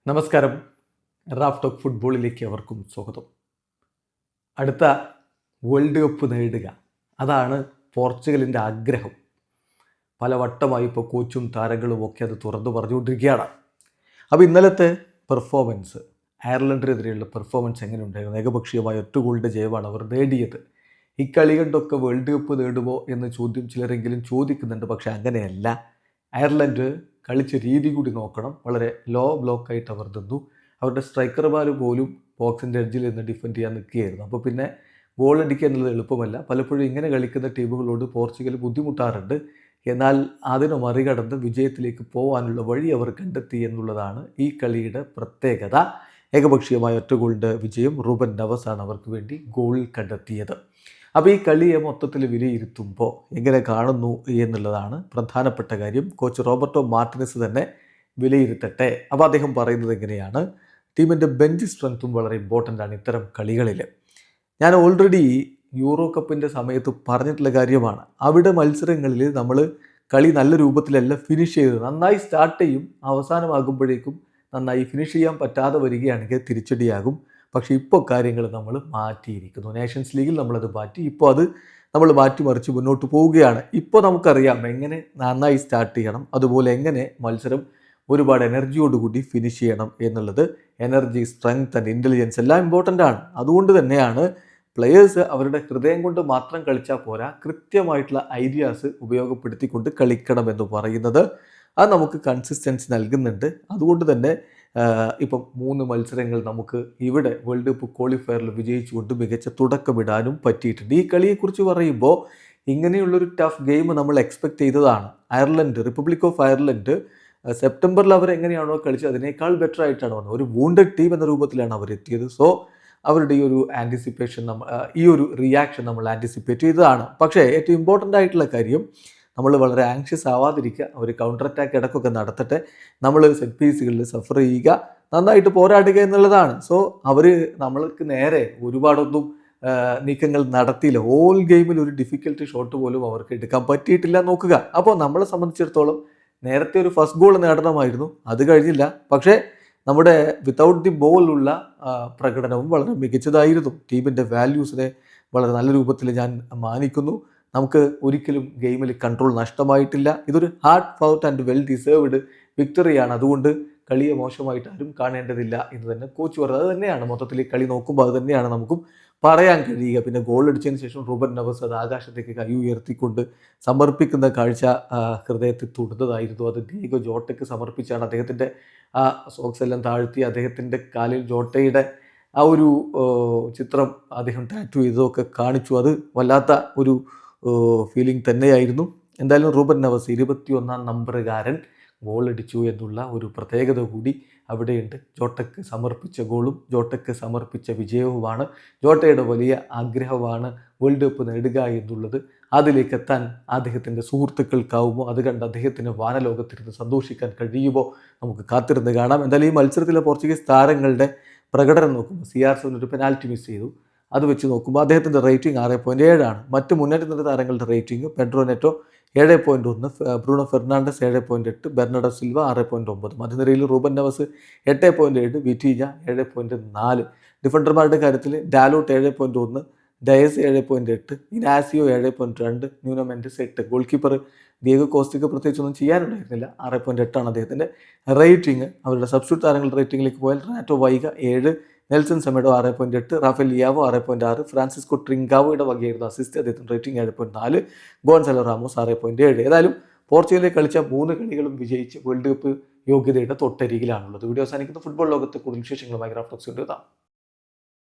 നമസ്കാരം. Raf talk ഫുട്ബോളിലേക്ക് അവർക്കും സ്വാഗതം. അടുത്ത വേൾഡ് കപ്പ് നേടുക, അതാണ് പോർച്ചുഗലിൻ്റെ ആഗ്രഹം. പല വട്ടമായി ഇപ്പോൾ കോച്ചും താരങ്ങളും ഒക്കെ അത് തുറന്നു പറഞ്ഞുകൊണ്ടിരിക്കുകയാണ്. അപ്പോൾ ഇന്നലത്തെ പെർഫോമൻസ്, അയർലൻഡിനെതിരെയുള്ള പെർഫോമൻസ് എങ്ങനെയുണ്ടായിരുന്നു? ഏകപക്ഷീയമായ 8 ഗോളിൻ്റെ ജയമാണ് അവർ നേടിയത്. ഈ കളി കണ്ടൊക്കെ വേൾഡ് കപ്പ് നേടുമോ എന്ന് ചോദ്യം ചിലരെങ്കിലും ചോദിക്കുന്നുണ്ട്. പക്ഷേ അങ്ങനെയല്ല. അയർലൻഡ് കളിച്ച രീതി കൂടി നോക്കണം. വളരെ ലോ ബ്ലോക്കായിട്ട് അവർ നിന്നു. അവരുടെ സ്ട്രൈക്കർമാർ പോലും ബോക്സിൻ്റെ എഡ്ജിൽ നിന്ന് ഡിഫെൻഡ് ചെയ്യാൻ നിൽക്കുകയായിരുന്നു. അപ്പോൾ പിന്നെ ഗോൾ അടിക്കുക എന്നുള്ളത് എളുപ്പമല്ല. പലപ്പോഴും ഇങ്ങനെ കളിക്കുന്ന ടീമുകളോട് പോർച്ചുഗൽ ബുദ്ധിമുട്ടാറുണ്ട്. എന്നാൽ അതിനെ മറികടന്ന് വിജയത്തിലേക്ക് പോകാനുള്ള വഴി അവർ കണ്ടെത്തി എന്നുള്ളതാണ് ഈ കളിയുടെ പ്രത്യേകത. ഏകപക്ഷീയമായ 8 ഗോളിൻ്റെ വിജയം. റൂബൻ നെവസാണ് അവർക്ക് വേണ്ടി ഗോൾ കണ്ടെത്തിയത്. അപ്പോൾ ഈ കളിയെ മൊത്തത്തിൽ വിലയിരുത്തുമ്പോൾ എങ്ങനെ കാണുന്നു എന്നുള്ളതാണ് പ്രധാനപ്പെട്ട കാര്യം. കോച്ച് റോബർട്ടോ മാർട്ടിനസ് തന്നെ വിലയിരുത്തട്ടെ. അപ്പോൾ അദ്ദേഹം പറയുന്നത് എങ്ങനെയാണ്? ടീമിൻ്റെ ബെഞ്ച് സ്ട്രെങ്ത്തും വളരെ ഇമ്പോർട്ടൻ്റ് ആണ് ഇത്തരം കളികളിൽ. ഞാൻ ഓൾറെഡി യൂറോ കപ്പിൻ്റെ സമയത്ത് പറഞ്ഞിട്ടുള്ള കാര്യമാണ്. അവിടെ മത്സരങ്ങളിൽ നമ്മൾ കളി നല്ല രൂപത്തിലല്ല ഫിനിഷ് ചെയ്തത്. നന്നായി സ്റ്റാർട്ട് ചെയ്യും, അവസാനമാകുമ്പോഴേക്കും നന്നായി ഫിനിഷ് ചെയ്യാൻ പറ്റാതെ വരികയാണെങ്കിൽ തിരിച്ചടിയാകും. പക്ഷേ ഇപ്പോൾ കാര്യങ്ങൾ നമ്മൾ മാറ്റിയിരിക്കുന്നു. നേഷൻസ് ലീഗിൽ നമ്മളത് മാറ്റി. ഇപ്പോൾ അത് നമ്മൾ മാറ്റിമറിച്ച് മുന്നോട്ട് പോവുകയാണ്. ഇപ്പോൾ നമുക്കറിയാം എങ്ങനെ നന്നായി സ്റ്റാർട്ട് ചെയ്യണം, അതുപോലെ എങ്ങനെ മത്സരം ഒരുപാട് എനർജിയോടുകൂടി ഫിനിഷ് ചെയ്യണം എന്നുള്ളത്. എനർജി, സ്ട്രെങ്ത് ആൻഡ് ഇൻ്റലിജൻസ് എല്ലാം ഇമ്പോർട്ടൻ്റ് ആണ്. അതുകൊണ്ട് തന്നെയാണ് പ്ലെയേഴ്സ് അവരുടെ ഹൃദയം കൊണ്ട് മാത്രം കളിച്ചാൽ പോരാ, കൃത്യമായിട്ടുള്ള ഐഡിയാസ് ഉപയോഗപ്പെടുത്തിക്കൊണ്ട് കളിക്കണമെന്ന് പറയുന്നത്. അത് നമുക്ക് കൺസിസ്റ്റൻസി നൽകുന്നുണ്ട്. അതുകൊണ്ട് തന്നെ ഇപ്പം 3 മത്സരങ്ങൾ നമുക്ക് ഇവിടെ വേൾഡ് കപ്പ് ക്വാളിഫയറിൽ വിജയിച്ചുകൊണ്ട് മികച്ച തുടക്കമിടാനും പറ്റിയിട്ടുണ്ട്. ഈ കളിയെക്കുറിച്ച് പറയുമ്പോൾ ഇങ്ങനെയുള്ളൊരു ടഫ് ഗെയിം നമ്മൾ എക്സ്പെക്റ്റ് ചെയ്തതാണ്. അയർലൻഡ്, റിപ്പബ്ലിക് ഓഫ് അയർലൻഡ് സെപ്റ്റംബറിൽ അവർ എങ്ങനെയാണോ കളിച്ചത് അതിനേക്കാൾ ബെറ്റർ ആയിട്ടാണ് വന്നത്. ഒരു വൂണ്ടഡ് ടീം എന്ന രൂപത്തിലാണ് അവരെത്തിയത്. സോ അവരുടെ ഈ ഒരു ആൻറ്റിസിപ്പേഷൻ, ഈ ഒരു റിയാക്ഷൻ നമ്മൾ ആൻറ്റിസിപ്പേറ്റ് ചെയ്തതാണ്. പക്ഷേ ഏറ്റവും ഇമ്പോർട്ടൻ്റ് ആയിട്ടുള്ള കാര്യം, നമ്മൾ വളരെ ആങ്ഷ്യസ് ആവാതിരിക്കുക. അവർ കൗണ്ടർ അറ്റാക്ക് ഇടയ്ക്കൊക്കെ നടത്തട്ടെ, നമ്മൾ സെറ്റ് പീസുകളിൽ സഫർ ചെയ്യുക, നന്നായിട്ട് പോരാടുക എന്നുള്ളതാണ്. സോ അവർ നമ്മൾക്ക് നേരെ ഒരുപാടൊന്നും നീക്കങ്ങൾ നടത്തിയില്ല. ഹോൾ ഗെയിമിൽ ഒരു ഡിഫിക്കൽട്ട് ഷോട്ട് പോലും അവർക്ക് എടുക്കാൻ പറ്റിയിട്ടില്ല. നോക്കുക. അപ്പോൾ നമ്മളെ സംബന്ധിച്ചിടത്തോളം നേരത്തെ ഒരു ഫസ്റ്റ് ഗോൾ നേടണമായിരുന്നു, അത് കഴിഞ്ഞില്ല. പക്ഷേ നമ്മുടെ വിത്തൗട്ട് ദി ബോൾ ഉള്ള പ്രകടനവും വളരെ മികച്ചതായിരുന്നു. ടീമിൻ്റെ വാല്യൂസിനെ വളരെ നല്ല രൂപത്തിൽ ഞാൻ മാനിക്കുന്നു. നമുക്ക് ഒരിക്കലും ഗെയിമിൽ കൺട്രോൾ നഷ്ടമായിട്ടില്ല. ഇതൊരു hard fought and well deserved വിക്ടറിയാണ്. അതുകൊണ്ട് കളിയെ മോശമായിട്ട് ആരും കാണേണ്ടതില്ല എന്ന് തന്നെ കോച്ച് പറഞ്ഞത്. അത് തന്നെയാണ് മൊത്തത്തിൽ കളി നോക്കുമ്പോൾ അത് തന്നെയാണ് നമുക്കും പറയാൻ കഴിയുക. പിന്നെ ഗോൾ അടിച്ചതിന് ശേഷം റൂബൻ നെവസ് അത് ആകാശത്തേക്ക് കൈ ഉയർത്തിക്കൊണ്ട് സമർപ്പിക്കുന്ന കാഴ്ച ഹൃദയത്തിൽ തൊടുന്നതായിരുന്നു. അത് ഡീഗോ ജോട്ടയ്ക്ക് സമർപ്പിച്ചാണ്. അദ്ദേഹത്തിൻ്റെ ആ സോക്സ് എല്ലാം താഴ്ത്തി അദ്ദേഹത്തിൻ്റെ കാലിൽ ജോട്ടയുടെ ആ ഒരു ചിത്രം അദ്ദേഹം ടാറ്റു ചെയ്തതൊക്കെ കാണിച്ചു. അത് വല്ലാത്ത ഒരു ഫീലിംഗ് തന്നെയായിരുന്നു. എന്തായാലും റൂബൻ നെവസ് 21ാം നമ്പറുകാരൻ ഗോൾ അടിച്ചു എന്നുള്ള ഒരു പ്രത്യേകത കൂടി അവിടെയുണ്ട്. ജോട്ടയ്ക്ക് സമർപ്പിച്ച ഗോളും ജോട്ടയ്ക്ക് സമർപ്പിച്ച വിജയവുമാണ്. ജോട്ടയുടെ വലിയ ആഗ്രഹമാണ് വേൾഡ് കപ്പ് നേടുക എന്നുള്ളത്. അതിലേക്ക് എത്താൻ അദ്ദേഹത്തിൻ്റെ സുഹൃത്തുക്കൾക്കാവുമോ, അത് കണ്ട് അദ്ദേഹത്തിന് വാനലോകത്തിരുന്ന് സന്തോഷിക്കാൻ കഴിയുമോ, നമുക്ക് കാത്തിരുന്ന് കാണാം. എന്തായാലും ഈ മത്സരത്തിലെ പോർച്ചുഗീസ് താരങ്ങളുടെ പ്രകടനം നോക്കുമ്പോൾ CR7 ഒരു പെനാൽറ്റി മിസ് ചെയ്തു. അത് വെച്ച് നോക്കുമ്പോൾ അദ്ദേഹത്തിൻ്റെ റേറ്റിംഗ് 6.7 ആണ്. മറ്റ് മുന്നേറ്റ നിര താരങ്ങളുടെ rating: Pedro Neto 7.1, Bruno Fernandes 7.8, Bernardo Silva 6.9. മധ്യനിരയിൽ റൂബൻ നെവസ് 8.7, വിറ്റീജ 7.4. ഡിഫൻഡർമാരുടെ കാര്യത്തിൽ Dalot 7.1, Dias 7.8, Inacio 7.2, Nuno Mendes 8. Goalkeeper Diogo കോസ്റ്റയ്ക്ക് പ്രത്യേകിച്ചൊന്നും ചെയ്യാനുണ്ടായിരുന്നില്ല. 6.8 ആണ് അദ്ദേഹത്തിൻ്റെ റേറ്റിംഗ്. അവരുടെ സബ്സ്റ്റിറ്റ്യൂട്ട് താരങ്ങളുടെ റേറ്റിംഗിലേക്ക് പോയാൽ Renato Veiga 7, Nelson Semedo 6.8, Rafael Leao 6.6, Francisco ട്രിങ്കാവോയുടെ വകയായിരുന്നു അസിസ്റ്റ്. അദ്ദേഹത്തിൻ്റെ റേറ്റിംഗ് 7.4, ഗോൺസലോ റാമോസ് 6.7. ഏതായാലും പോർച്ചുഗലിൽ കളിച്ച 3 കളികളും വിജയിച്ച് വേൾഡ് കപ്പ് യോഗ്യതയുടെ തൊട്ടരികിലാണുള്ളത്. വീഡിയോ അവസാനിക്കുന്ന ഫുട്ബോൾ ലോകത്തെ കൂടുതൽ വിശേഷങ്ങളുമായി റാഫ് ടോക്സ് കൊണ്ടുവരാം.